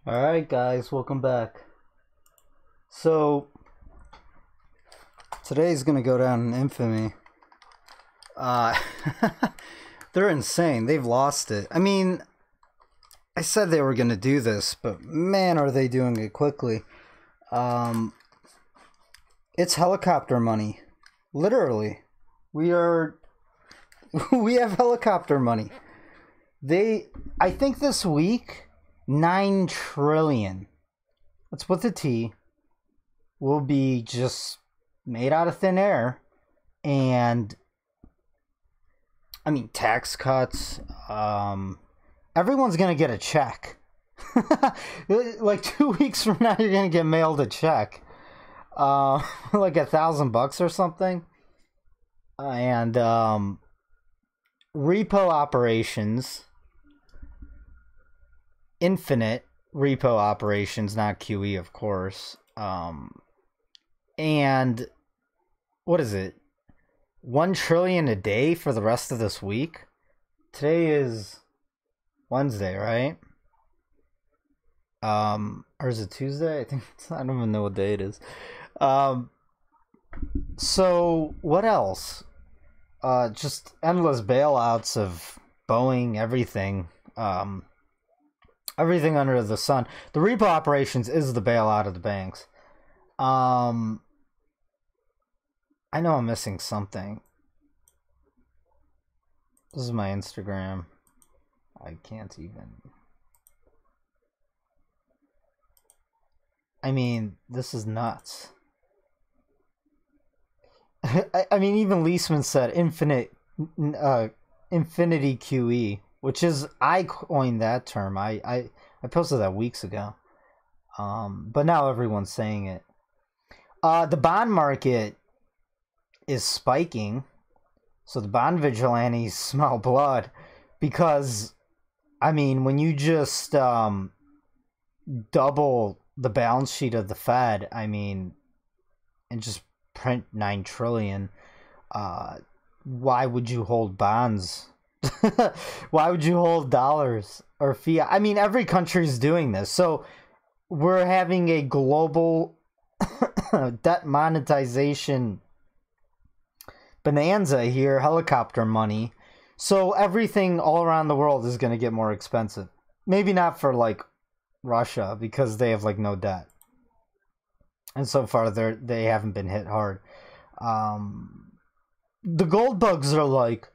Alright guys, welcome back. So today's gonna go down in infamy. They're insane. They've lost it. I mean, I said they were gonna do this, but man, are they doing it quickly. It's helicopter money. Literally. We have helicopter money. I think this week 9 trillion, that's with the T, will be just made out of thin air. And I mean, tax cuts, everyone's gonna get a check. Like 2 weeks from now you're gonna get mailed a check, like $1,000 or something. And repo operations, infinite repo operations, not QE, of course. And what is it? 1 trillion a day for the rest of this week. Today is Wednesday, right? Or is it Tuesday? I don't even know what day it is. So what else? Just endless bailouts of Boeing, everything. Everything under the sun. The repo operations is the bailout of the banks. I know I'm missing something. This is my Instagram. I can't even. I mean, this is nuts. I mean, even Leisman said infinity QE. Which is, I coined that term. I posted that weeks ago. But now everyone's saying it. The bond market is spiking. So the bond vigilantes smell blood. Because, I mean, when you just double the balance sheet of the Fed, I mean, and just print 9 trillion, why would you hold bonds? Why would you hold dollars or fiat? I mean, every country's doing this. So we're having a global debt monetization bonanza here, helicopter money. So everything all around the world is going to get more expensive. Maybe not for like Russia because they have like no debt. And so far they haven't been hit hard. The gold bugs are like,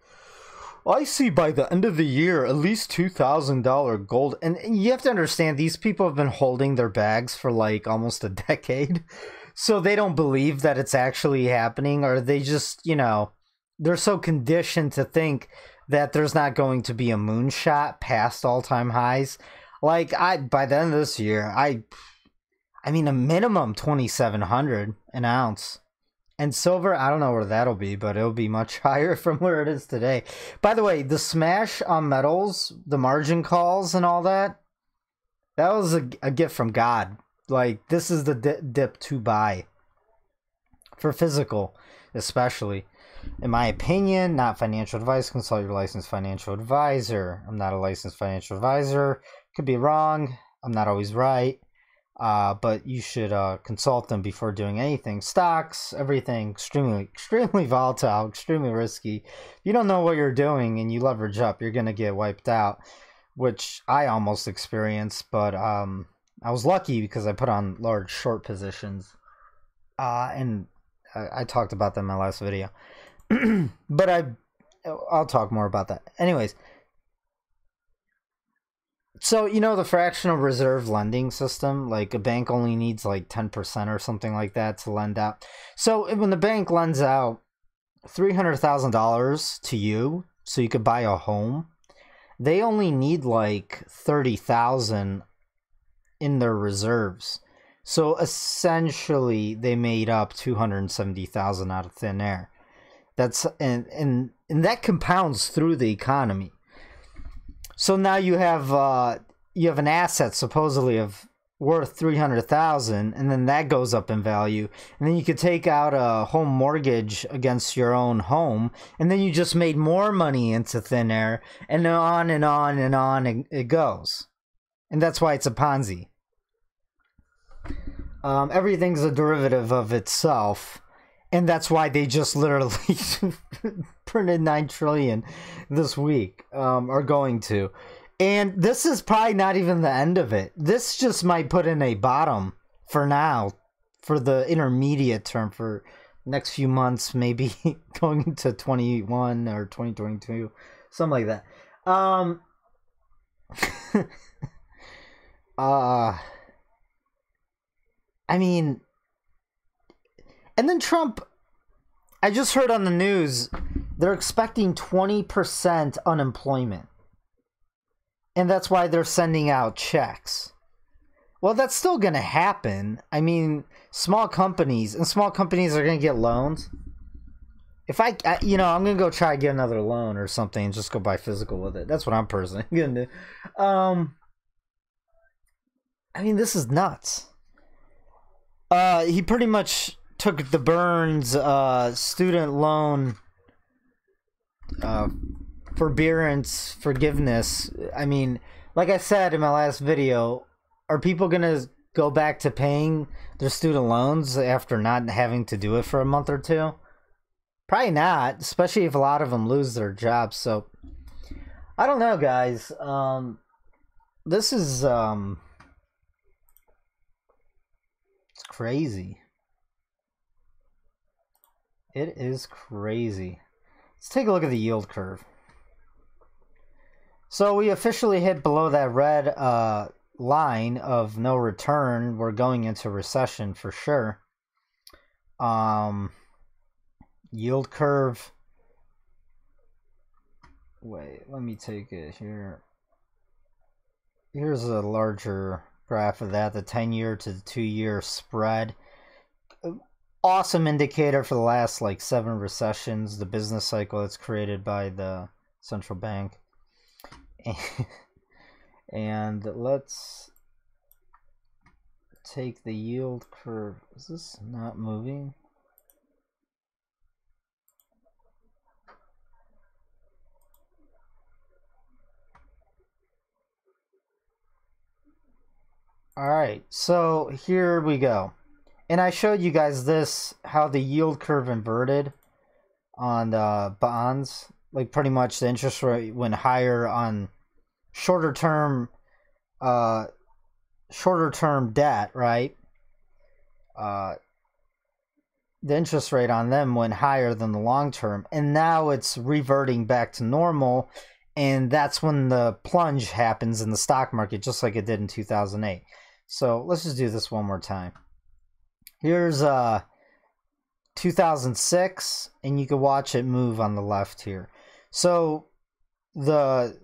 I see by the end of the year at least $2,000 gold. And you have to understand, these people have been holding their bags for like almost a decade. So they don't believe that it's actually happening, or they just, you know, they're so conditioned to think that there's not going to be a moonshot past all-time highs. Like, by the end of this year, I mean, a minimum 2,700 an ounce. And silver, I don't know where that'll be, but it'll be much higher from where it is today. By the way, the smash on metals, the margin calls and all that, that was a gift from God. Like, this is the dip to buy. For physical, especially. In my opinion, not financial advice. Consult your licensed financial advisor. I'm not a licensed financial advisor. Could be wrong. I'm not always right. But you should consult them before doing anything. Stocks, everything, extremely volatile, extremely risky. If you don't know what you're doing and you leverage up, you're going to get wiped out, which I almost experienced. But I was lucky because I put on large short positions. And I talked about that in my last video. But I'll talk more about that. Anyways. So, you know, the fractional reserve lending system, like a bank only needs like 10% or something like that to lend out. So when the bank lends out $300,000 to you so you could buy a home, they only need like 30,000 in their reserves. So essentially they made up 270,000 out of thin air. That's and that compounds through the economy. So now you have an asset supposedly of worth 300,000, and then that goes up in value, and then you could take out a home mortgage against your own home, and then you just made more money into thin air, and on and on and on it goes. And that's why it's a Ponzi. Everything's a derivative of itself. And that's why they just literally printed 9 trillion this week, are going to. And this is probably not even the end of it. This just might put in a bottom for now, for the intermediate term, for next few months, maybe going into 21 or 2022, something like that. I mean, and then Trump, I just heard on the news, they're expecting 20% unemployment. And that's why they're sending out checks. Well, that's still going to happen. I mean, small companies are going to get loans. If I'm going to go try to get another loan or something and just go buy physical with it. That's what I'm personally going to do. I mean, this is nuts. He pretty much took the Burns student loan forgiveness. I mean, like I said in my last video, are people going to go back to paying their student loans after not having to do it for a month or two? Probably not, especially if a lot of them lose their jobs. So, I don't know, guys. This is, it's crazy. It is crazy. Let's take a look at the yield curve. So we officially hit below that red line of no return. We're going into recession for sure. Yield curve. Wait, let me take it here. Here's a larger graph of that, the 10-year to the 2-year spread. Awesome indicator for the last like 7 recessions, the business cycle that's created by the central bank. And let's take the yield curve. Is this not moving? Alright, so here we go. And I showed you guys this, how the yield curve inverted on the bonds. Like pretty much the interest rate went higher on shorter term debt, right? The interest rate on them went higher than the long term, and now it's reverting back to normal, and that's when the plunge happens in the stock market, just like it did in 2008. So let's just do this one more time. Here's 2006, and you can watch it move on the left here. So the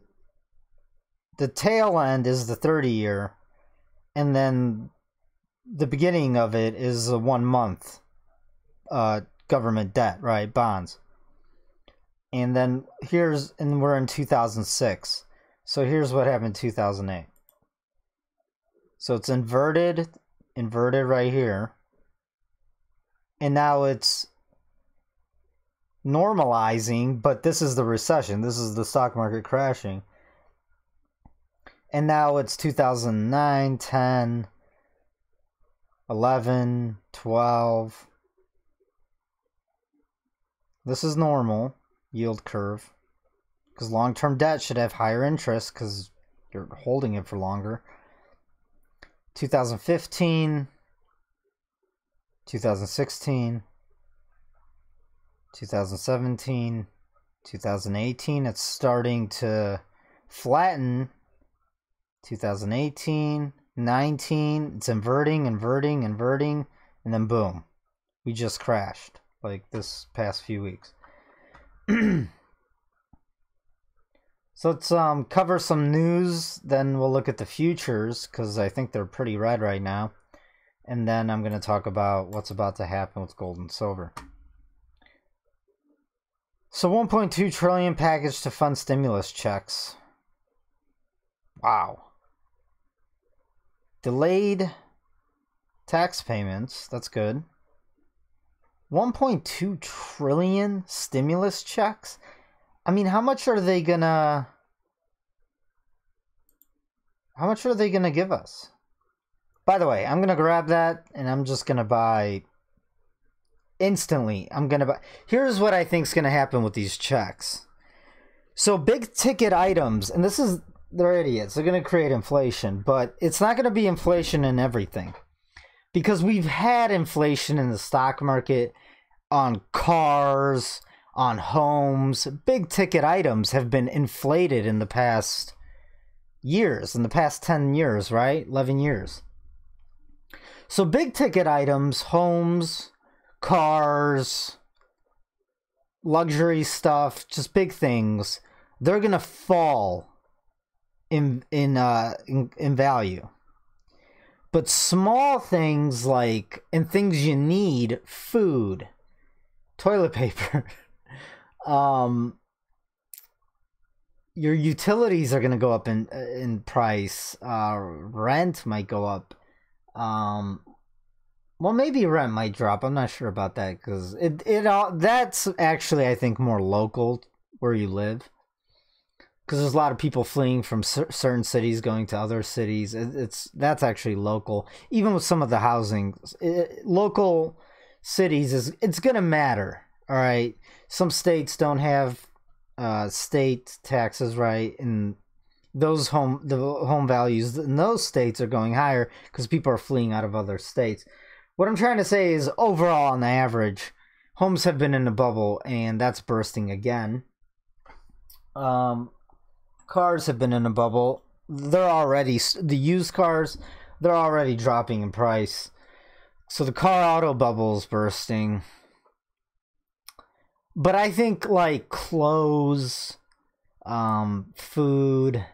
tail end is the 30-year, and then the beginning of it is a 1 month government debt, right? Bonds. And then we're in 2006. So here's what happened in 2008. So it's inverted right here. And now it's normalizing, but this is the recession. This is the stock market crashing. And now it's 2009, 10, 11, 12. This is normal yield curve, because long-term debt should have higher interest because you're holding it for longer. 2015, 2016, 2017, 2018, it's starting to flatten. 2018, 19, it's inverting, and then boom, we just crashed like this past few weeks. So let's cover some news, then we'll look at the futures, because I think they're pretty red right now. And then I'm going to talk about what's about to happen with gold and silver. So 1.2 trillion package to fund stimulus checks. Wow. Delayed tax payments, that's good. 1.2 trillion stimulus checks? I mean, how much are they gonna give us? By the way, I'm going to grab that and I'm just going to buy instantly. I'm going to buy. Here's what I think is going to happen with these checks. So big ticket items, and they're idiots. They're going to create inflation, but it's not going to be inflation in everything. Because we've had inflation in the stock market, on cars, on homes. Big ticket items have been inflated in the past years, in the past 10 years, right? 11 years. So big ticket items, homes, cars, luxury stuff, just big things, they're going to fall in value. But small things like, and things you need, food, toilet paper, your utilities are going to go up in price. Rent might go up. Well, maybe rent might drop. I'm not sure about that because that's actually, I think, more local where you live. Because there's a lot of people fleeing from certain cities going to other cities. That's actually local. Even with some of the housing, local cities it's gonna matter. All right, some states don't have state taxes, right, and the home values in those states are going higher because people are fleeing out of other states. What I'm trying to say is, overall, on the average, homes have been in a bubble, and that's bursting again. Cars have been in a bubble. The used cars, they're already dropping in price. So the car auto bubble is bursting. But I think like clothes, food,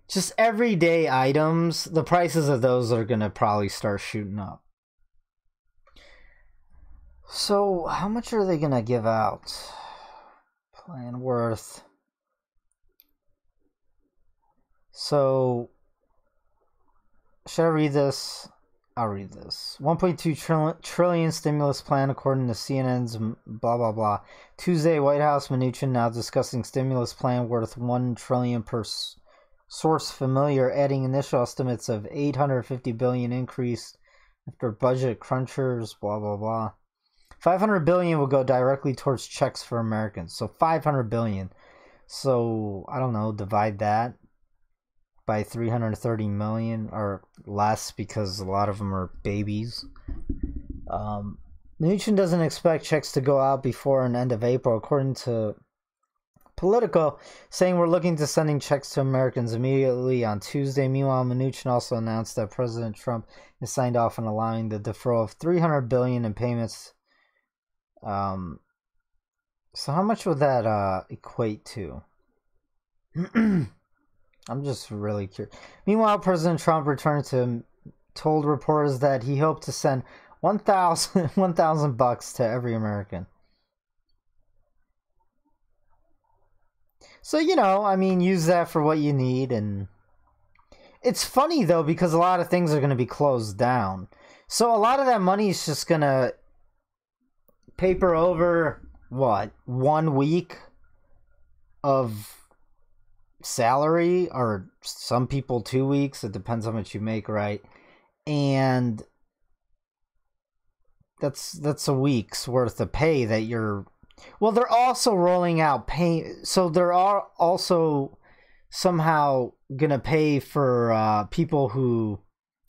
just everyday items, the prices of those are going to probably start shooting up. So how much are they going to give out? Plan worth. So, should I read this? I'll read this. 1.2 trillion stimulus plan according to CNN's blah blah blah. Tuesday, White House Mnuchin now discussing stimulus plan worth $1 trillion per source familiar, adding initial estimates of $850 billion increase after budget crunchers. Blah blah blah. $500 billion will go directly towards checks for Americans. So $500 billion. So I don't know. Divide that by 330 million or less because a lot of them are babies. Mnuchin doesn't expect checks to go out before an end of April, according to Politico, saying we're looking to sending checks to Americans immediately on Tuesday. Meanwhile, Mnuchin also announced that President Trump has signed off on allowing the deferral of $300 billion in payments. So how much would that equate to? I'm just really curious. Meanwhile, President Trump told reporters that he hoped to send $1,000 to every American. So, I mean, use that for what you need. And it's funny, though, because a lot of things are going to be closed down. So a lot of that money is just going to paper over, 1 week of salary, or some people 2 weeks. It depends how much you make, right? And that's a week's worth of pay that you're. Well, they're also rolling out pay, so there are also somehow gonna pay for people who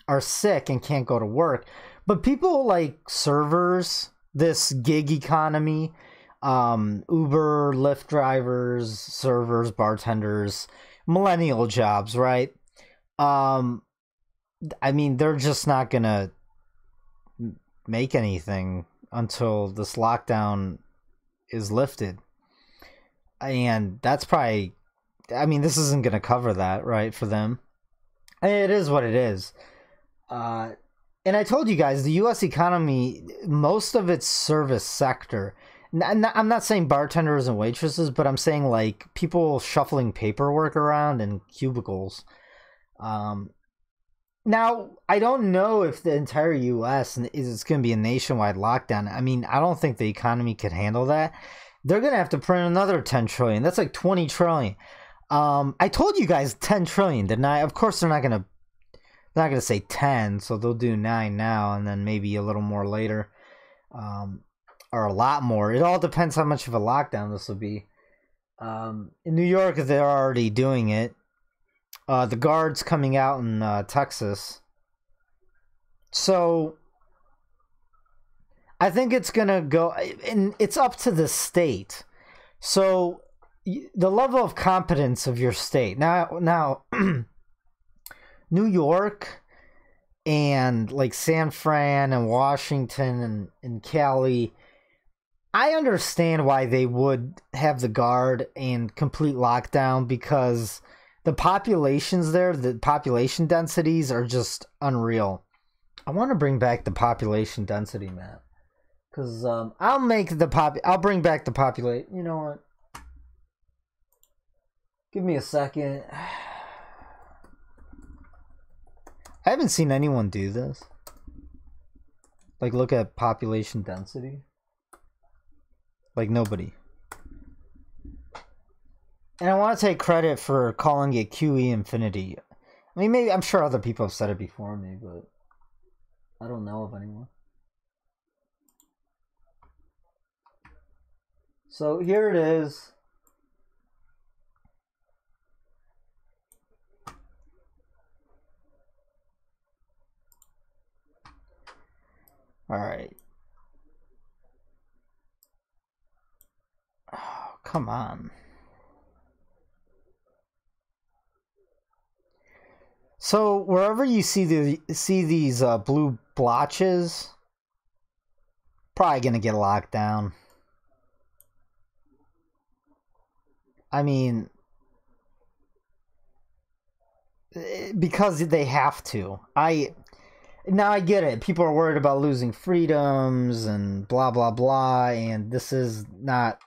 are sick and can't go to work. But people like servers, this gig economy, Uber, Lyft drivers, servers, bartenders, millennial jobs, right? I mean, they're just not gonna make anything until this lockdown is lifted. And that's probably, I mean, this isn't gonna cover that, right, for them. It is what it is. And I told you guys, the U.S. economy, most of its service sector, I'm not saying bartenders and waitresses, but I'm saying like people shuffling paperwork around in cubicles. Now, I don't know if the entire U.S. is going to be a nationwide lockdown. I mean, I don't think the economy could handle that. They're going to have to print another 10 trillion. That's like 20 trillion. I told you guys 10 trillion, didn't I? Of course, they're they're not going to say 10, so they'll do 9 now and then maybe a little more later, or a lot more. It all depends how much of a lockdown this will be. In New York, they're already doing it. The guard's coming out in Texas. So I think it's going to go, and it's up to the state. So the level of competence of your state. Now New York and like San Fran and Washington and Cali, I understand why they would have the guard and complete lockdown, because the populations there, the population densities are just unreal. I want to bring back the population density map, because I'll bring back the population. You know what? Give me a second. I haven't seen anyone do this. Like, look at population density. Like, nobody. And I want to take credit for calling it QE infinity. I mean, maybe, I'm sure other people have said it before me, but I don't know of anyone. So here it is. All right. Oh, come on. So wherever you see these blue blotches, probably gonna get locked down. I mean, because they have to. Now I get it. People are worried about losing freedoms and blah blah blah, and this is not.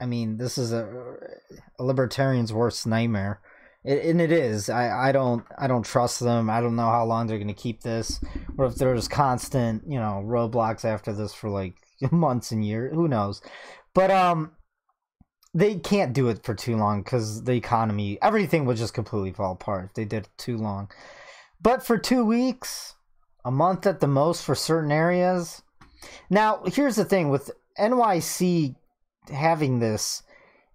I mean, this is a libertarian's worst nightmare, and it is. I don't trust them. I don't know how long they're gonna keep this, or if there's constant, you know, roadblocks after this for like months and years. Who knows? But they can't do it for too long, because the economy, everything would just completely fall apart if they did it too long. But for 2 weeks, a month at the most for certain areas. Now, here's the thing. With NYC having this,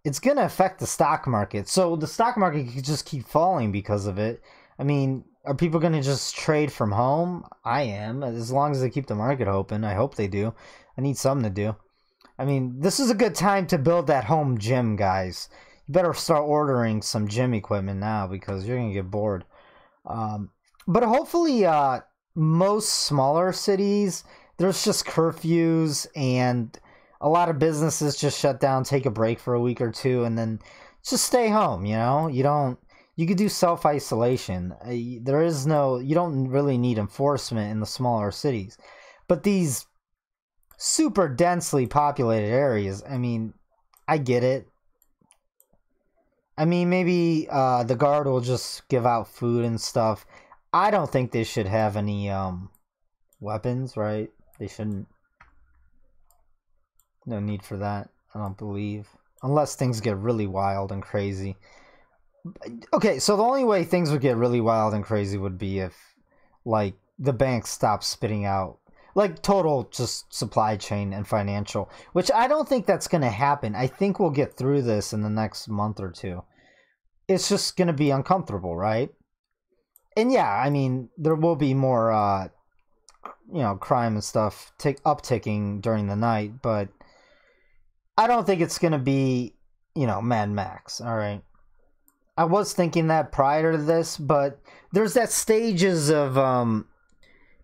it's going to affect the stock market. So the stock market could just keep falling because of it. I mean, are people going to just trade from home? I am. As long as they keep the market open. I hope they do. I need something to do. I mean, this is a good time to build that home gym, guys. You better start ordering some gym equipment now, because you're going to get bored. But hopefully, most smaller cities, there's just curfews, and a lot of businesses just shut down, take a break for a week or two, and then just stay home, you know? You could do self-isolation. You don't really need enforcement in the smaller cities. But these super densely populated areas, I mean, I get it. I mean, maybe the guard will just give out food and stuff. I don't think they should have any weapons, right? They shouldn't. No need for that, I don't believe. Unless things get really wild and crazy. Okay, so the only way things would get really wild and crazy would be if, like, the banks stop spitting out, like, total just supply chain and financial. Which I don't think that's going to happen. I think we'll get through this in the next month or two. It's just going to be uncomfortable, right? And yeah, I mean, there will be more, you know, crime and stuff upticking during the night, but I don't think it's going to be, you know, Mad Max, all right? I was thinking that prior to this, but there's that stages of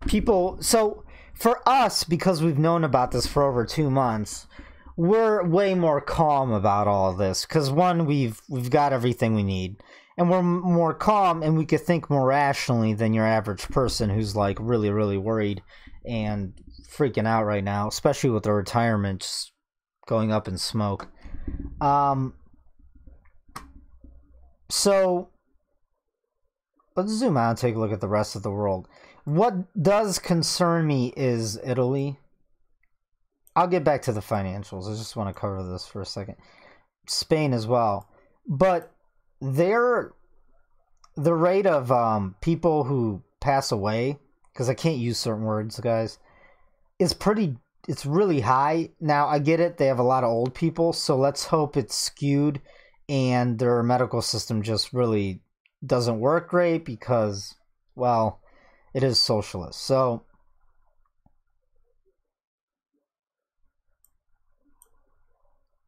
people. So for us, because we've known about this for over 2 months, we're way more calm about all of this, because one, we've got everything we need. And we're more calm, and we could think more rationally than your average person who's like really, really worried and freaking out right now, especially with the retirements going up in smoke. So let's zoom out and take a look at the rest of the world. What does concern me is Italy. I'll get back to the financials. I just want to cover this for a second. Spain as well. But they're the rate of people who pass away, because I can't use certain words, guys, is pretty. It's really high. Now I get it; they have a lot of old people, so let's hope it's skewed, and their medical system just really doesn't work great because, well, it is socialist. So.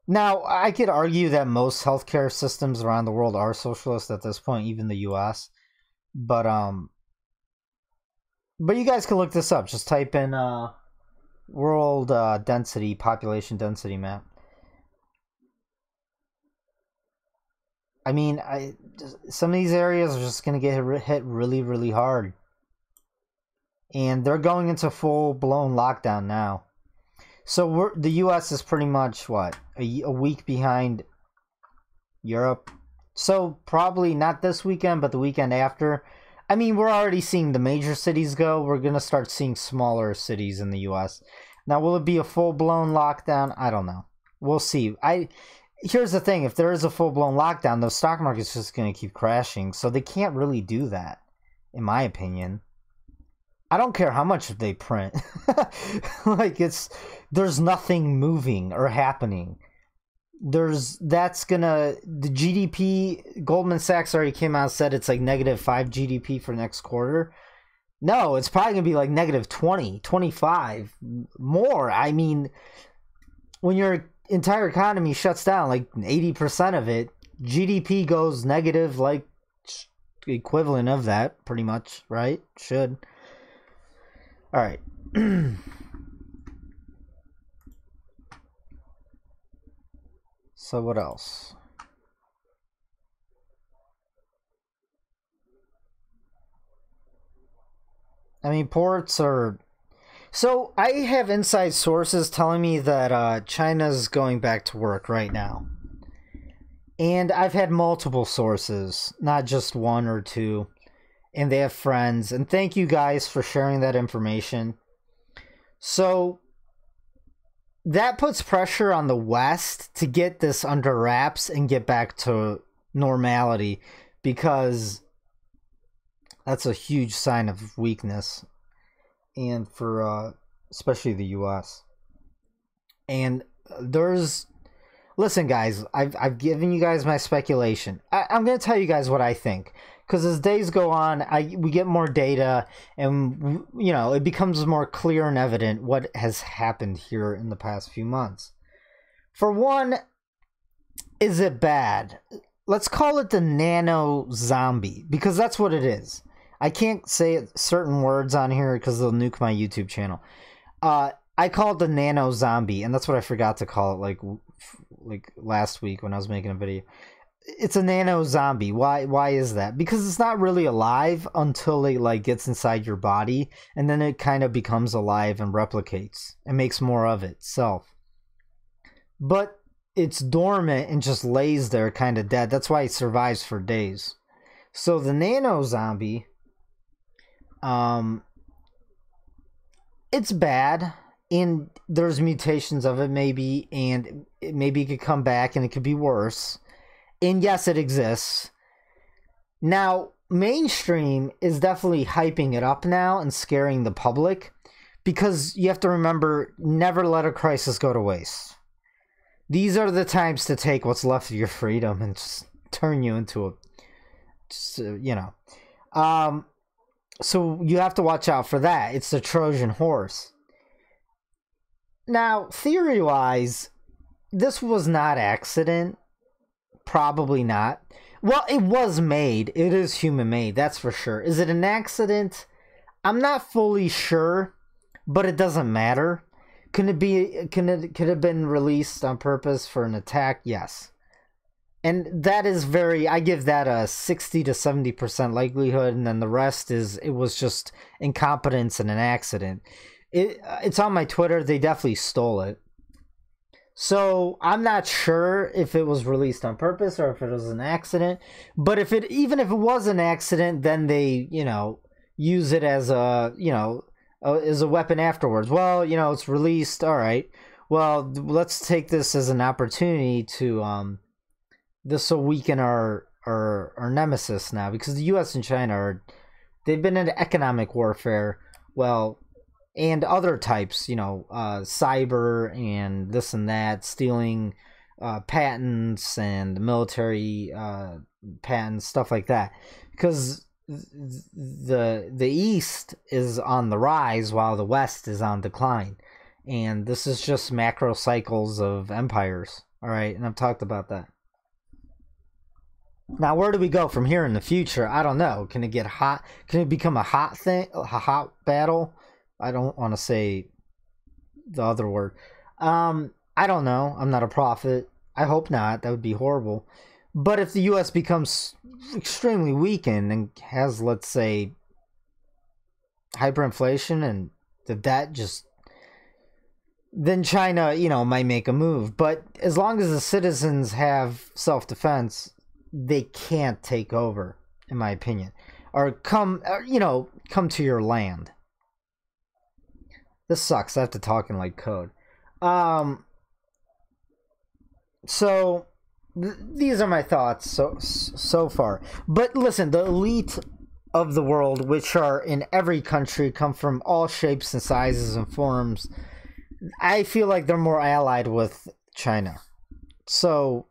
Now, I could argue that most healthcare systems around the world are socialist at this point, even the US. But but you guys can look this up. Just type in world density, population density map. I mean, some of these areas are just going to get hit really, really hard. And they're going into full-blown lockdown now. So the U.S. is pretty much, what, a week behind Europe? So probably not this weekend, but the weekend after. I mean, we're already seeing the major cities go. We're going to start seeing smaller cities in the U.S. Now, will it be a full-blown lockdown? I don't know. We'll see. Here's the thing. If there is a full-blown lockdown, the stock market's just going to keep crashing. So they can't really do that, in my opinion. I don't care how much they print. Like, there's nothing moving or happening. The GDP, Goldman Sachs already came out and said it's like -5 GDP for next quarter. No, it's probably going to be like -20, 25, more. I mean, when your entire economy shuts down, like 80% of it, GDP goes negative, like equivalent of that, pretty much, right? Should. All right. So what else? I mean, ports are... So I have inside sources telling me that China's going back to work right now. And I've had multiple sources, not just one or two. And they have friends. And thank you guys for sharing that information. So that puts pressure on the West to get this under wraps and get back to normality, because that's a huge sign of weakness, and for especially the U.S. And listen, guys, I've given you guys my speculation. I'm going to tell you guys what I think. Because as days go on, we get more data, and it becomes more clear and evident what has happened here in the past few months. For one, is it bad? Let's call it the nano zombie, because that's what it is. I can't say certain words on here because they'll nuke my YouTube channel. I call it the nano zombie, and that's what I forgot to call it like last week when I was making a video. It's a nano zombie. Why is that? Because it's not really alive until it gets inside your body, and then it kind of becomes alive and replicates and makes more of itself. But it's dormant and just lays there kind of dead. That's why it survives for days. So the nano zombie, it's bad, and there's mutations of it maybe, and maybe it could come back and it could be worse. And yes, it exists. Now, mainstream is definitely hyping it up now and scaring the public, because you have to remember, never let a crisis go to waste. These are the times to take what's left of your freedom and just turn you into so you have to watch out for that. It's the Trojan horse. Now, theory-wise, this was not accident. Probably not. Well, it was made. It is human-made, that's for sure. Is it an accident? I'm not fully sure, but it doesn't matter. Could it have been released on purpose for an attack? Yes. And that is I give that a 60 to 70% likelihood, and then the rest is it was just incompetence and an accident. It's on my Twitter. They definitely stole it. So I'm not sure if it was released on purpose or if it was an accident. But even if it was an accident, then they, use it as a weapon afterwards. Well, it's released. All right. Well, let's take this as an opportunity to this will weaken our nemesis now, because the U.S. and China they've been in economic warfare, well, and other types, cyber and this and that, stealing patents and military patents, stuff like that, because the East is on the rise while the West is on decline, and this is just macro cycles of empires. All right, and I've talked about that. Now, where do we go from here in the future? I don't know. Can it get hot? Can it become a hot thing? A hot battle? I don't want to say the other word. I don't know. I'm not a prophet. I hope not. That would be horrible. But if the U.S. becomes extremely weakened and has, let's say, hyperinflation and the debt just... then China, might make a move. But as long as the citizens have self-defense, they can't take over, in my opinion, or come to your land. This sucks. I have to talk in like code. So these are my thoughts so far. But listen, the elite of the world, which are in every country, come from all shapes and sizes and forms. I feel like they're more allied with China. So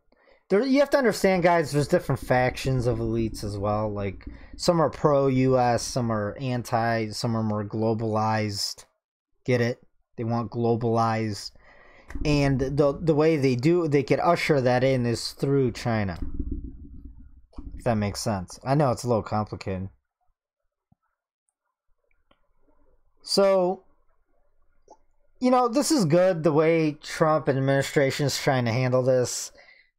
you have to understand, guys, there's different factions of elites as well. Like, some are pro-US, some are anti, some are more globalized. Get it? They want globalized. And the way they could usher that in is through China. If that makes sense. I know it's a little complicated. So, this is good, the way Trump and administration is trying to handle this.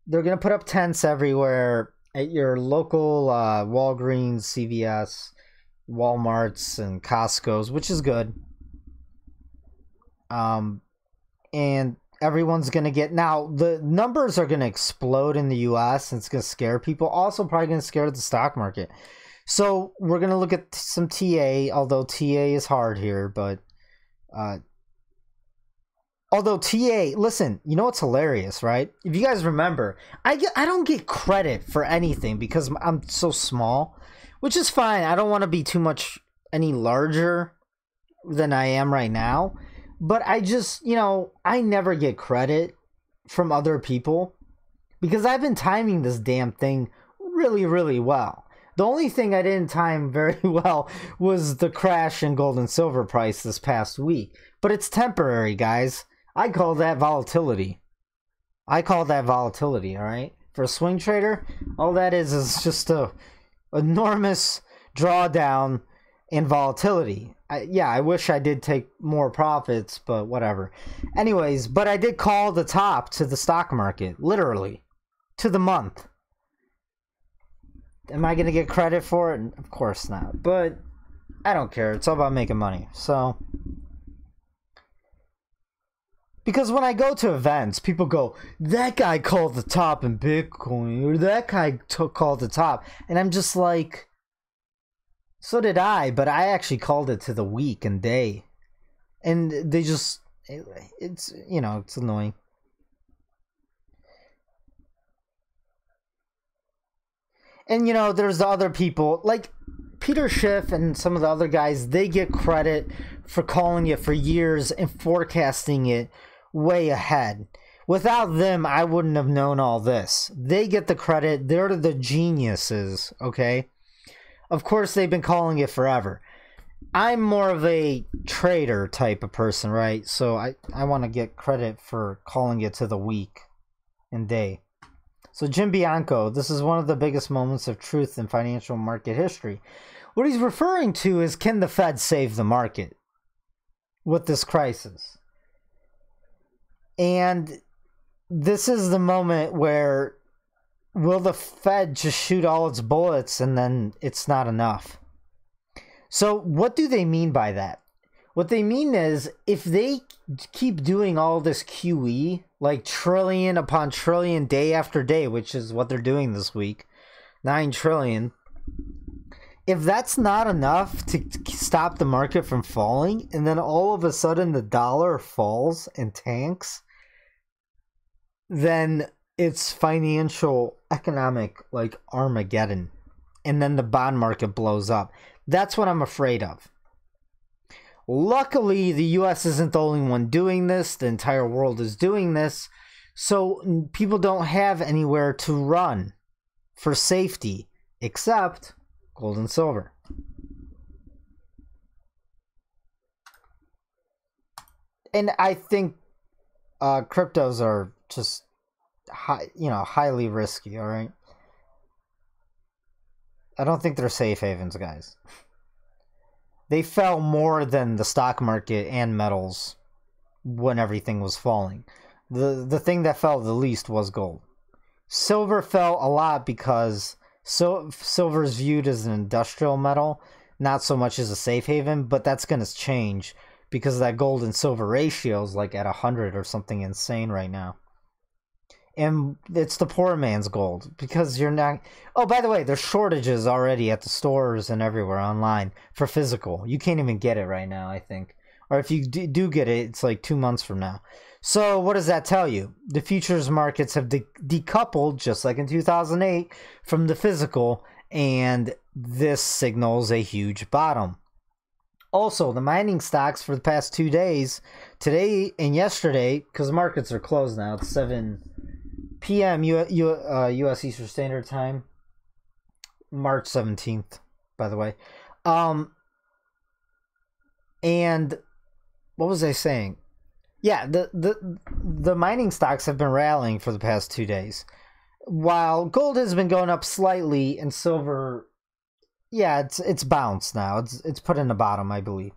They're going to put up tents everywhere at your local Walgreens, CVS, Walmarts, and Costco's, which is good. And everyone's going to get... Now, the numbers are going to explode in the U.S. and it's going to scare people. Also, probably going to scare the stock market. So, we're going to look at some TA, although TA is hard here, but... although TA, listen, you know what's hilarious, right? If you guys remember, I don't get credit for anything because I'm so small, which is fine. I don't want to be too much any larger than I am right now. But I just, I never get credit from other people because I've been timing this damn thing really, really well. The only thing I didn't time very well was the crash in gold and silver price this past week. But it's temporary, guys. I call that volatility. All right? For a swing trader, all that is just a enormous drawdown in volatility. I wish I did take more profits, but whatever. Anyways, but I did call the top to the stock market, literally, to the month. Am I going to get credit for it? Of course not. But I don't care. It's all about making money. So... because when I go to events, people go, that guy called the top in Bitcoin, or that guy called the top. And I'm just like, so did I, but I actually called it to the week and day. And they just, it's annoying. And, there's the other people, like Peter Schiff and some of the other guys, they get credit for calling it for years and forecasting it way ahead. Without them, I wouldn't have known all this. They get the credit. They're the geniuses, okay? Of course, they've been calling it forever. I'm more of a trader type of person, right? So I want to get credit for calling it to the week and day. So Jim Bianco, this is one of the biggest moments of truth in financial market history. What he's referring to is, can the Fed save the market with this crisis? And this is the moment where, will the Fed just shoot all its bullets and then it's not enough? So what do they mean by that? What they mean is, if they keep doing all this QE, like trillion upon trillion day after day, which is what they're doing this week, 9 trillion, if that's not enough to stop the market from falling, and then all of a sudden the dollar falls and tanks, then it's financial, economic, like Armageddon. and then the bond market blows up. That's what I'm afraid of. Luckily, the US isn't the only one doing this. The entire world is doing this. So people don't have anywhere to run for safety except gold and silver. And I think cryptos are just highly risky, all right? I don't think they're safe havens, guys. They fell more than the stock market and metals when everything was falling. The thing that fell the least was gold. Silver fell a lot because silver is viewed as an industrial metal, not so much as a safe haven, but that's going to change because that gold and silver ratio is like at 100 or something insane right now. And it's the poor man's gold because you're not... Oh, by the way, there's shortages already at the stores and everywhere online for physical. You can't even get it right now, I think. Or if you do get it, it's like 2 months from now. So what does that tell you? The futures markets have decoupled, just like in 2008, from the physical, and this signals a huge bottom. Also, the mining stocks for the past 2 days, today and yesterday, because markets are closed now, it's 7 p.m. U.S. Eastern Standard Time, March 17th, by the way. And what was I saying? Yeah, the mining stocks have been rallying for the past 2 days, while gold has been going up slightly, and silver, yeah, it's bounced now. It's put in the bottom, I believe.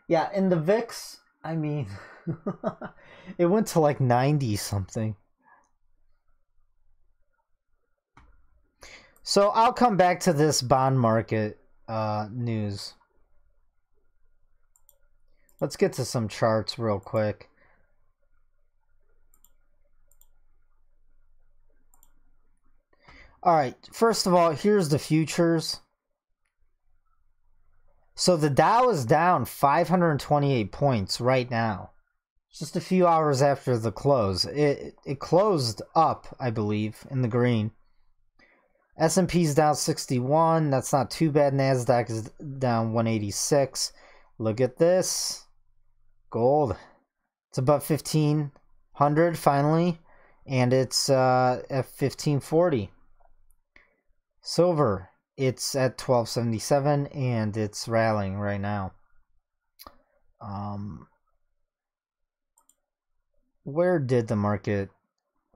Yeah, and the VIX, I mean, it went to like 90 something. So I'll come back to this bond market news. Let's get to some charts real quick. All right, first of all, here's the futures. So the Dow is down 528 points right now. Just a few hours after the close. It closed up, I believe, in the green. S&P's down 61. That's not too bad. NASDAQ is down 186. Look at this. Gold. It's above 1,500 finally. And it's at 1,540. Silver. It's at 1277 and it's rallying right now. Where did the market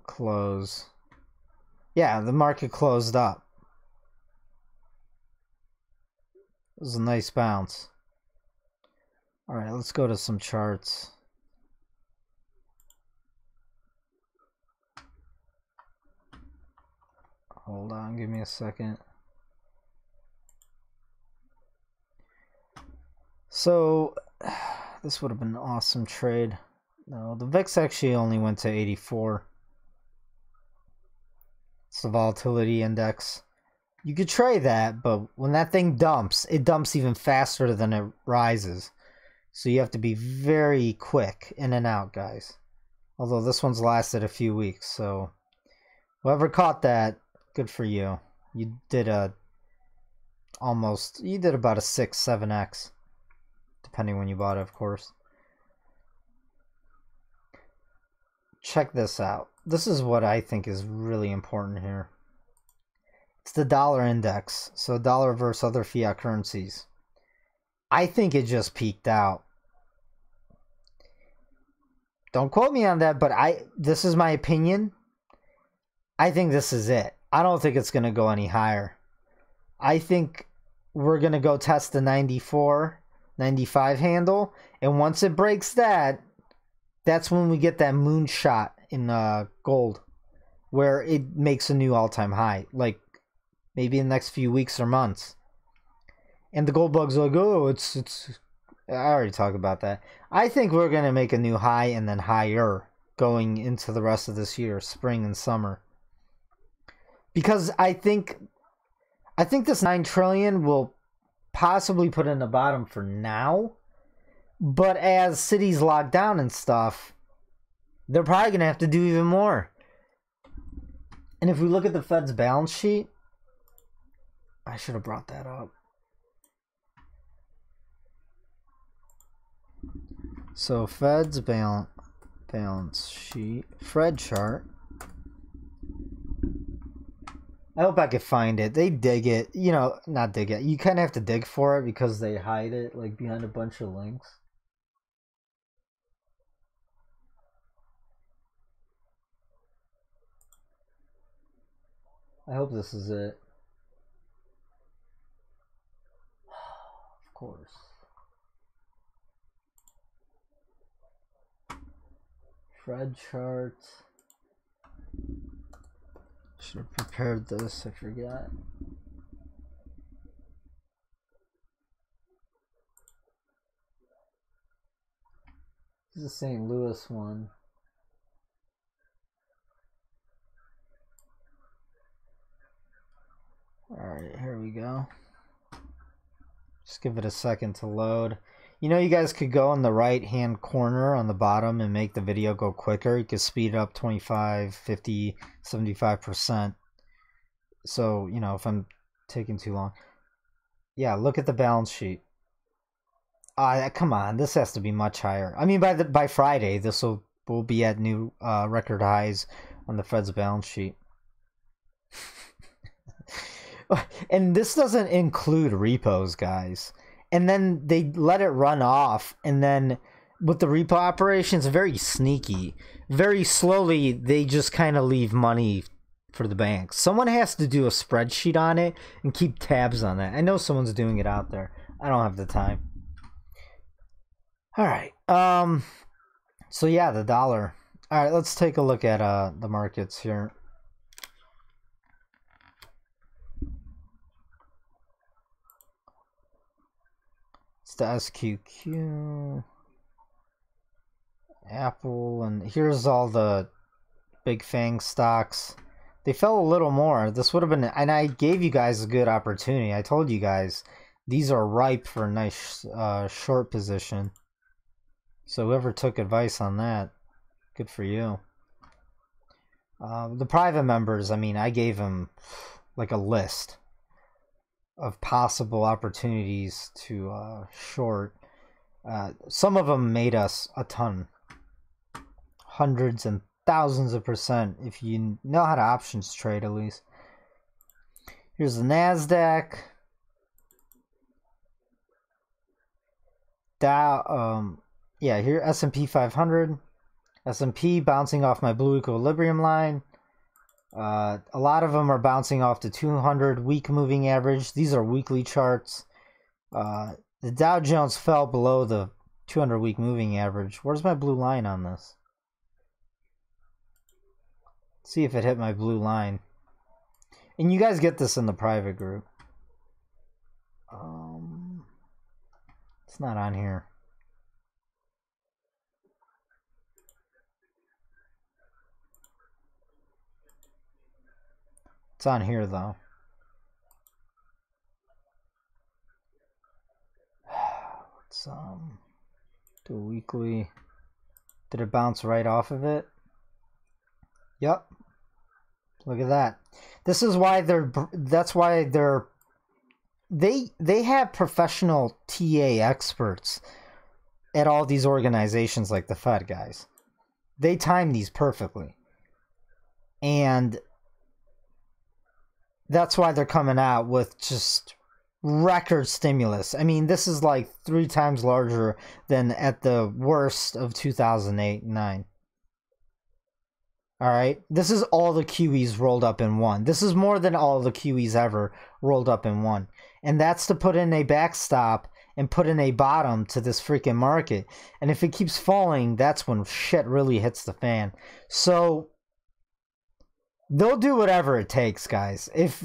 close? Yeah, the market closed up. It was a nice bounce. All right, let's go to some charts. Hold on, give me a second. So, this would have been an awesome trade. No, the VIX actually only went to 84. It's the volatility index. You could trade that, but when that thing dumps, it dumps even faster than it rises. So you have to be very quick in and out, guys. Although this one's lasted a few weeks, so whoever caught that, good for you. You did about a 6-7x. Depending when you bought it, of course. Check this out. This is what I think is really important here. It's the dollar index. So dollar versus other fiat currencies. I think it just peaked out. Don't quote me on that, but this is my opinion. I think this is it. I don't think it's going to go any higher. I think we're going to go test the 94, 95 handle, and once it breaks that, that's when we get that moonshot in gold, where it makes a new all-time high, like maybe in the next few weeks or months. And the gold bug's like, oh, it's I already talked about that. I think we're going to make a new high and then higher going into the rest of this year, spring and summer. Because I think this 9 trillion will possibly put in the bottom for now, but as cities lock down and stuff, They're probably gonna have to do even more. And if we look at the Fed's balance sheet, I should have brought that up. So Fed's balance sheet, Fred chart. I hope I could find it. They dig it, you know, not dig it. You kind of have to dig for it because they hide it like behind a bunch of links. I hope this is it. Of course. Fred chart. Should have prepared this, I forgot. This is the St. Louis one. Alright, here we go. Just give it a second to load. You know, you guys could go in the right hand corner on the bottom and make the video go quicker. You could speed it up 25, 50, 75%. So, you know, if I'm taking too long. Yeah, look at the balance sheet. Come on, this has to be much higher. I mean, by Friday, this will be at new record highs on the Fed's balance sheet. And this doesn't include repos, guys. And then they let it run off, and then with the repo operations, very sneaky. Very slowly, they just kind of leave money for the banks. Someone has to do a spreadsheet on it and keep tabs on that. I know someone's doing it out there. I don't have the time. All right. So yeah, the dollar. All right, let's take a look at the markets here. It's the SQQ, Apple, and here's all the big FANG stocks. They fell a little more. This would have been, and I gave you guys a good opportunity. I told you guys these are ripe for a nice short position. So whoever took advice on that, good for you. The private members, I mean, I gave them like a list of possible opportunities to short. Some of them made us a ton, hundreds and thousands of percent, if you know how to options trade at least. Here's the NASDAQ. Dow, yeah, here S&P 500. S&P bouncing off my blue equilibrium line. A lot of them are bouncing off the 200 week moving average. These are weekly charts. The Dow Jones fell below the 200 week moving average. Where's my blue line on this? Let's see if it hit my blue line. And you guys get this in the private group. It's not on here. It's on here though. Let's do a weekly. Did it bounce right off of it? Yep. Look at that. This is why they have professional TA experts at all these organizations like the Fed, guys. They time these perfectly. And that's why they're coming out with just record stimulus. I mean, this is like 3 times larger than at the worst of 2008-9. All right, this is all the QEs rolled up in one. This is more than all the QEs ever rolled up in one. And that's to put in a backstop and put in a bottom to this freaking market. And if it keeps falling, that's when shit really hits the fan. So they'll do whatever it takes, guys. If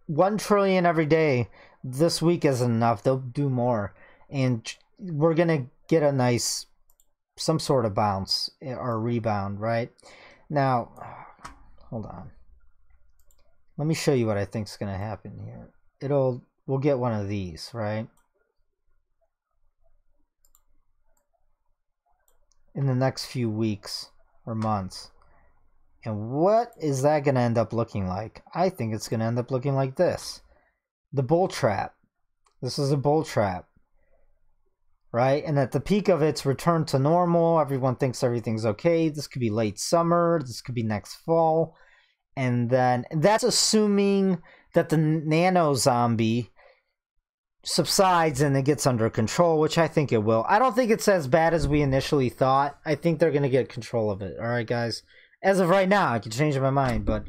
1 trillion every day this week isn't enough, they'll do more. And we're gonna get a nice, some sort of bounce or rebound, right? Now, hold on. Let me show you what I think is gonna happen here. We'll get one of these, right? in the next few weeks or months. And what is that going to end up looking like? I think it's going to end up looking like this. The bull trap. This is a bull trap. Right? And at the peak of its return to normal, everyone thinks everything's okay. This could be late summer. This could be next fall. And then that's assuming that the nano zombie subsides and it gets under control, which I think it will. I don't think it's as bad as we initially thought. I think they're going to get control of it. All right, guys? As of right now, I could change my mind, but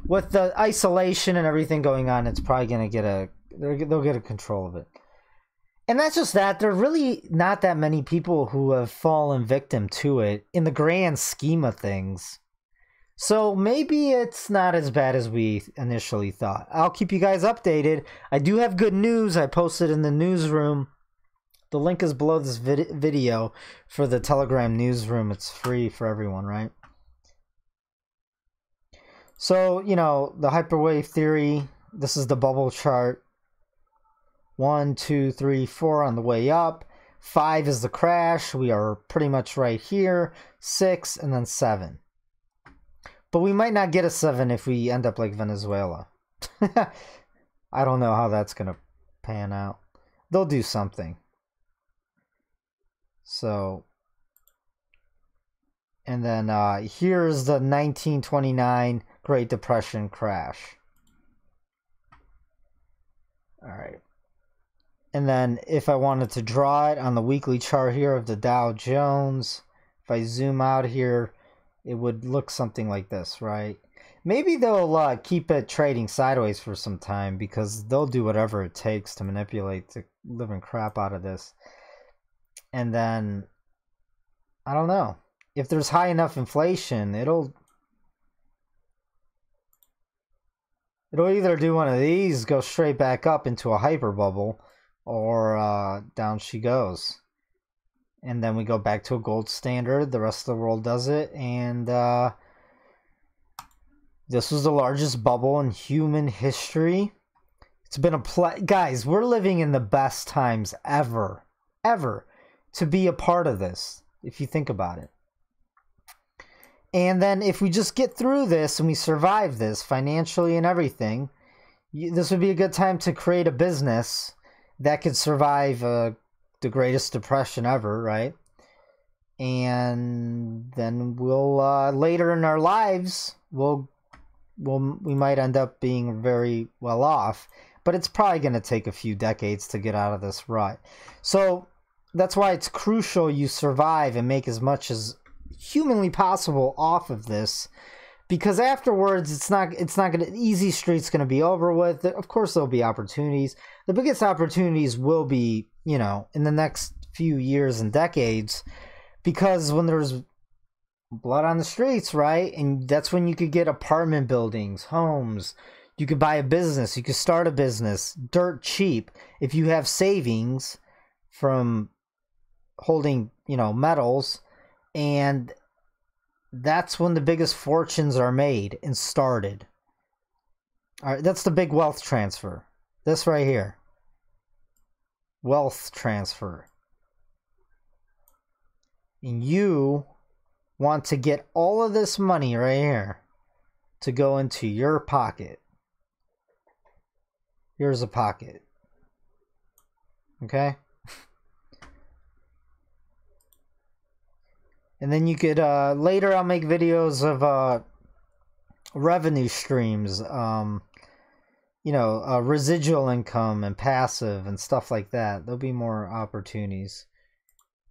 with the isolation and everything going on, it's probably going to get they'll get a control of it. And that's just that. There are really not that many people who have fallen victim to it in the grand scheme of things. So maybe it's not as bad as we initially thought. I'll keep you guys updated. I do have good news. I posted in the newsroom. The link is below this video for the Telegram newsroom. It's free for everyone, right? So, you know, the hyperwave theory, this is the bubble chart. 1, 2, 3, 4 on the way up. 5 is the crash. We are pretty much right here. 6 and then 7. But we might not get a 7 if we end up like Venezuela. I don't know how that's going to pan out. They'll do something. So, and then here's the 1929 Great Depression crash. All right. And then if I wanted to draw it on the weekly chart here of the Dow Jones, if I zoom out here, it would look something like this, right? Maybe they'll keep it trading sideways for some time because they'll do whatever it takes to manipulate the living crap out of this. And then, I don't know. If there's high enough inflation, it'll either do one of these, go straight back up into a hyper bubble, or down she goes. And then we go back to a gold standard. The rest of the world does it. And this was the largest bubble in human history. It's been a guys, we're living in the best times ever to be a part of this, if you think about it. And then if we just get through this and we survive this financially and everything, this would be a good time to create a business that could survive the greatest depression ever, right? And then we'll later in our lives we might end up being very well off, but it's probably going to take a few decades to get out of this rut. So that's why it's crucial you survive and make as much as humanly possible off of this, because afterwards it's not gonna, easy street's gonna be over with. Of course there'll be opportunities. The biggest opportunities will be, you know, in the next few years and decades, because when there's blood on the streets, right? And that's when you could get apartment buildings, homes, you could buy a business, you could start a business dirt cheap if you have savings from holding, you know, metals. And that's when the biggest fortunes are made and started. All right, that's the big wealth transfer. This right here. Wealth transfer. And you want to get all of this money right here to go into your pocket. Here's a pocket. Okay? And then you could, later I'll make videos of revenue streams, you know, residual income and passive and stuff like that. There'll be more opportunities.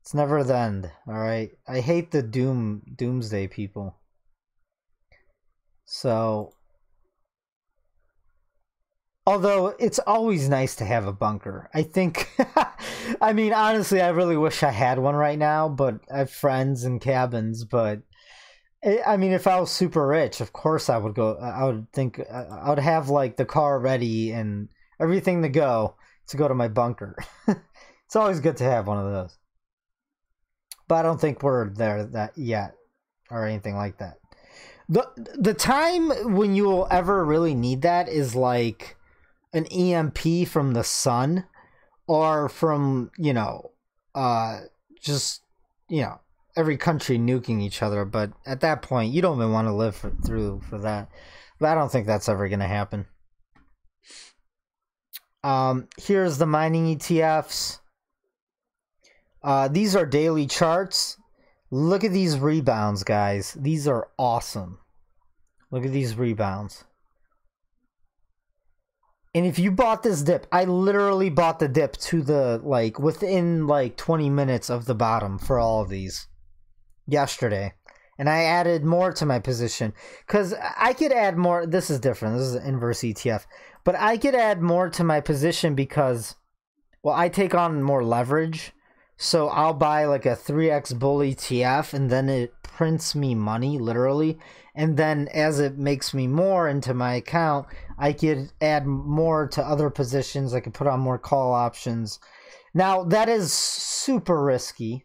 It's never the end, alright? I hate the doomsday people. So, although it's always nice to have a bunker. I think, I mean, honestly, I really wish I had one right now, but I have friends and cabins, but I mean, if I was super rich, of course I would go, I would have like the car ready and everything to go to my bunker. It's always good to have one of those. But I don't think we're there that yet or anything like that. The time when you will ever really need that is like an EMP from the sun, or from, you know, just, you know, every country nuking each other, but at that point, you don't even want to live through that. But I don't think that's ever going to happen. Here's the mining ETFs. These are daily charts. Look at these rebounds, guys. These are awesome. Look at these rebounds. And if you bought this dip, I literally bought the dip to the, like, within, like, 20 minutes of the bottom for all of these yesterday. And I added more to my position. Because I could add more. This is different. This is an inverse ETF. But I could add more to my position because, well, I take on more leverage. So I'll buy like a 3x bull ETF and then it prints me money, literally. And then as it makes me more into my account, I could add more to other positions. I could put on more call options. Now, that is super risky,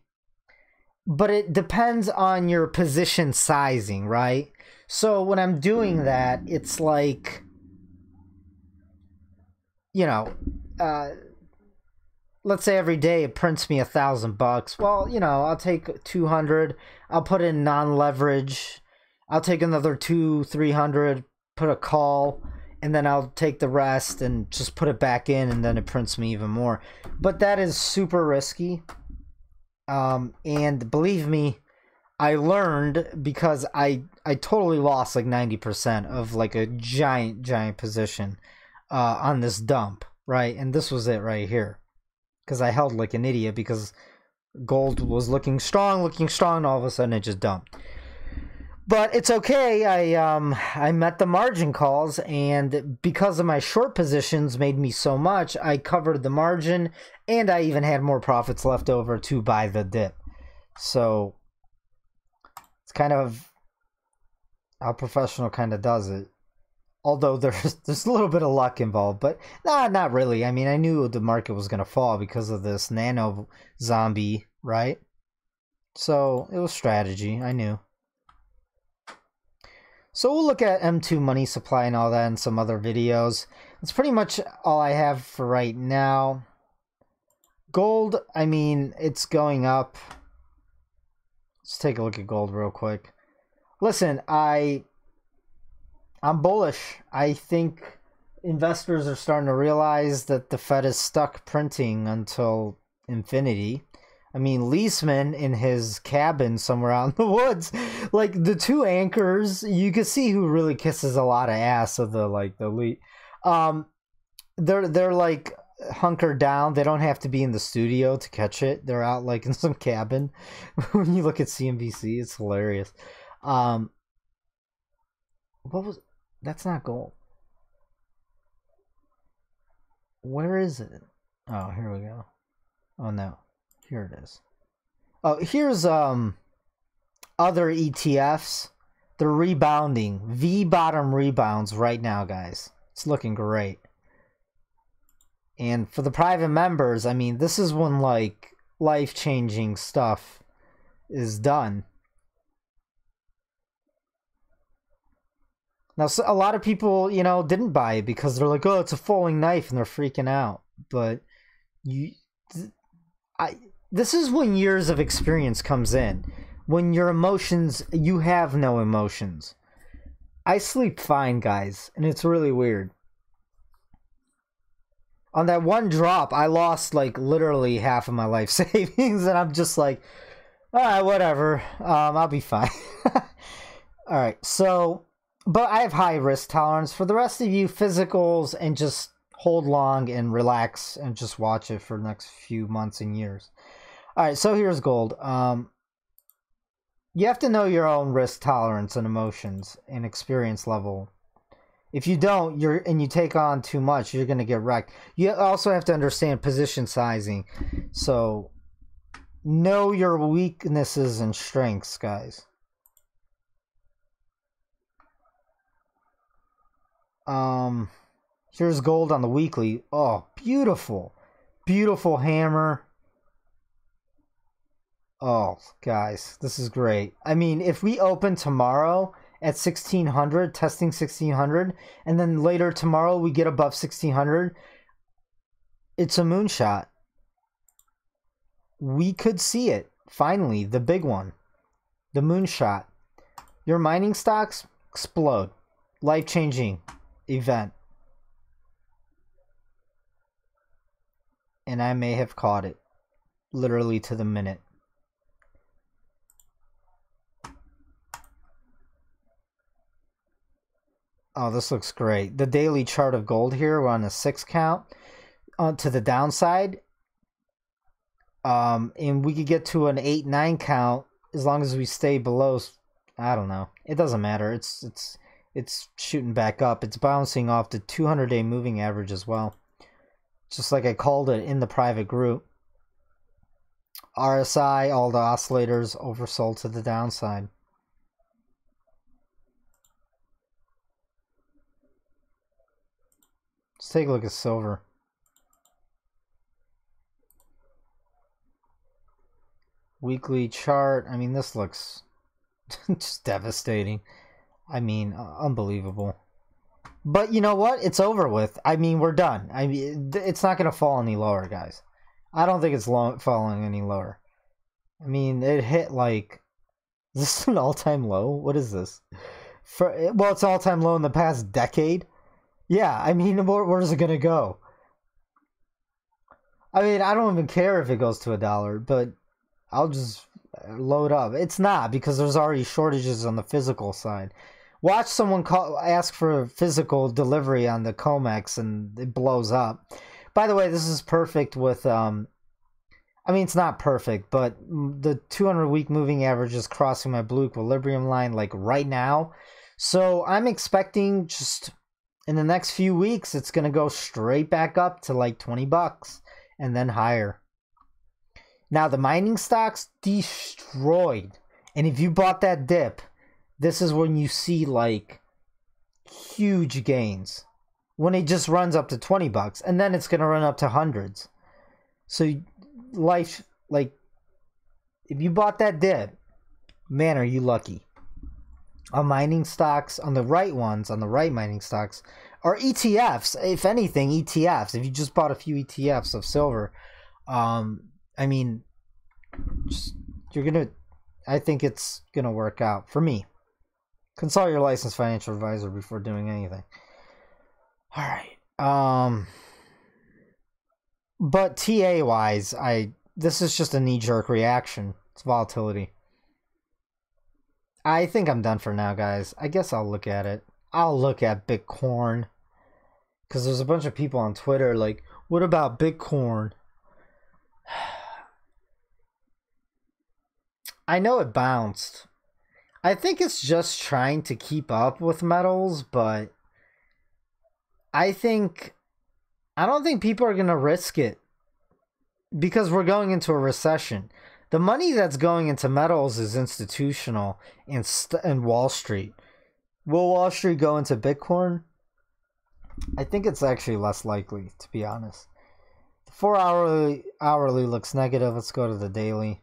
but it depends on your position sizing, right? So when I'm doing that, it's like, you know, let's say every day it prints me $1,000. Well, you know, I'll take 200. I'll put in non-leverage. I'll take another 200-300. Put a call, and then I'll take the rest and just put it back in, and then it prints me even more. But that is super risky. And believe me, I learned because I totally lost like 90% of like a giant position on this dump, right? And this was it right here. Because I held like an idiot because gold was looking strong, and all of a sudden it just dumped. But it's okay. I met the margin calls, and because of my short positions made me so much, I covered the margin, and I even had more profits left over to buy the dip. So it's kind of how professional kind of does it. Although there's a little bit of luck involved, but nah, not really. I mean, I knew the market was going to fall because of this nano zombie, right? So it was strategy. I knew. So we'll look at M2 money supply and all that in some other videos. That's pretty much all I have for right now. Gold, I mean, it's going up. Let's take a look at gold real quick. Listen, I'm bullish. I think investors are starting to realize that the Fed is stuck printing until infinity. I mean, Leisman in his cabin somewhere out in the woods, like the two anchors, you can see who really kisses a lot of ass of the elite. They're like hunkered down. They don't have to be in the studio to catch it. They're out like in some cabin. When you look at CNBC, it's hilarious. What was? That's not gold. Where is it? Oh, here we go. Oh no. Here it is. Oh, here's other ETFs. They're rebounding. V-bottom rebounds right now, guys. It's looking great. And for the private members, I mean, this is when like life-changing stuff is done. Now, so a lot of people, you know, didn't buy it because they're like, oh, it's a falling knife, and they're freaking out. But this is when years of experience comes in. When your emotions, you have no emotions. I sleep fine, guys, and it's really weird. On that one drop, I lost like literally half of my life savings, and I'm just like, all right, whatever. I'll be fine. All right, so, but I have high risk tolerance. For the rest of you, physicals, and just hold long and relax and just watch it for the next few months and years. All right, so here's gold. You have to know your own risk tolerance and emotions and experience level. If you don't, and you take on too much, you're going to get wrecked. You also have to understand position sizing. So know your weaknesses and strengths, guys. Here's gold on the weekly. Oh, beautiful. Beautiful hammer. Oh, guys, this is great. I mean, if we open tomorrow at 1600, testing 1600, and then later tomorrow we get above 1600, it's a moonshot. We could see it. finally, the big one, the moonshot. Your mining stocks explode. Life-changing event. And I may have caught it. Literally to the minute. Oh, this looks great. The daily chart of gold here, we're on a 6 count to the downside. And we could get to an 8-9 count as long as we stay below. I don't know. It doesn't matter. It's shooting back up. It's bouncing off the 200-day moving average as well. Just like I called it in the private group. RSI, all the oscillators oversold to the downside. Let's take a look at silver. Weekly chart. I mean, this looks just devastating. I mean, unbelievable. But you know what? It's over with. I mean, we're done. I mean, it's not going to fall any lower, guys. I don't think it's falling any lower. I mean, it hit like... Is this an all-time low? What is this? Well, it's all-time low in the past decade. Yeah, I mean, where is it going to go? I mean, I don't even care if it goes to $1, but I'll just load up. It's not, because there's already shortages on the physical side. Watch someone ask for a physical delivery on the COMEX and it blows up. By the way, this is perfect with... I mean, it's not perfect, but the 200-week moving average is crossing my blue equilibrium line like right now. So I'm expecting just... in the next few weeks, it's going to go straight back up to like $20 and then higher. Now, the mining stocks destroyed. And if you bought that dip, this is when you see like huge gains. When it just runs up to $20 and then it's going to run up to hundreds. So life, like, if you bought that dip, man, are you lucky. On mining stocks, on the right ones, on the right mining stocks, or ETFs, if anything, ETFs. If you just bought a few ETFs of silver, I mean, I think it's gonna work out for me. Consult your licensed financial advisor before doing anything. All right. But TA wise, this is just a knee-jerk reaction. It's volatility. I think I'm done for now, guys. I guess I'll look at it. I'll look at Bitcoin. Because there's a bunch of people on Twitter like, what about Bitcoin? I know it bounced. I think it's just trying to keep up with metals, but I don't think people are going to risk it. Because we're going into a recession. The money that's going into metals is institutional and Wall Street. Will Wall Street go into Bitcoin? I think it's actually less likely, to be honest. The 4-hourly looks negative. Let's go to the daily.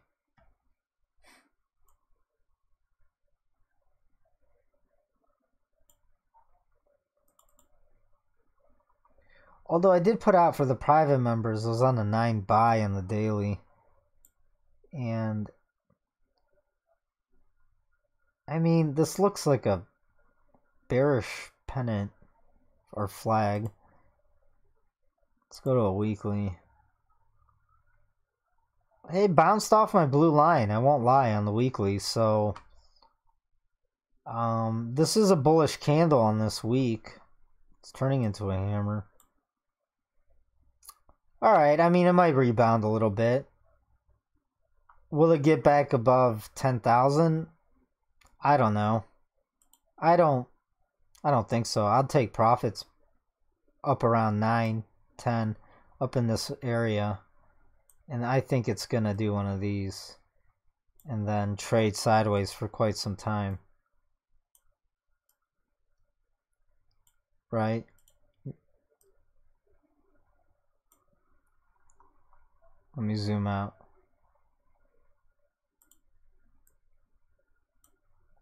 Although I did put out for the private members, it was on a 9 buy on the daily. And I mean, this looks like a bearish pennant or flag. Let's go to a weekly. It bounced off my blue line, I won't lie, on the weekly. So this is a bullish candle on this week. It's turning into a hammer. Alright, I mean, it might rebound a little bit. Will it get back above 10,000? I don't know. I don't think so. I'll take profits up around 9, 10, up in this area. And I think it's going to do one of these. And then trade sideways for quite some time. Right? Let me zoom out.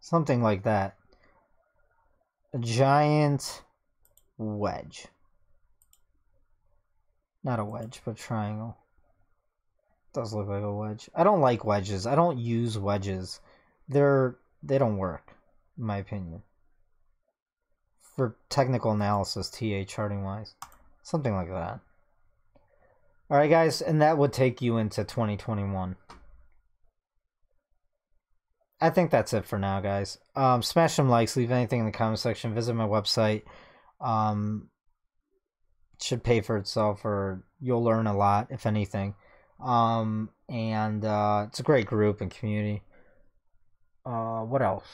Something like that. A giant wedge. Not a wedge, but a triangle. Does look like a wedge. I don't like wedges. I don't use wedges. They don't work, in my opinion. For technical analysis, TA charting wise. Something like that. Alright guys, and that would take you into 2021. I think that's it for now, guys. Smash some likes, leave anything in the comment section, visit my website. It should pay for itself, or you'll learn a lot, if anything. It's a great group and community. What else?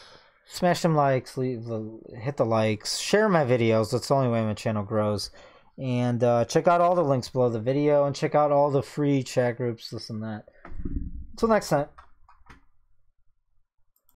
Smash some likes, hit the likes, share my videos. That's the only way my channel grows. And check out all the links below the video, and check out all the free chat groups, this and that. Until next time.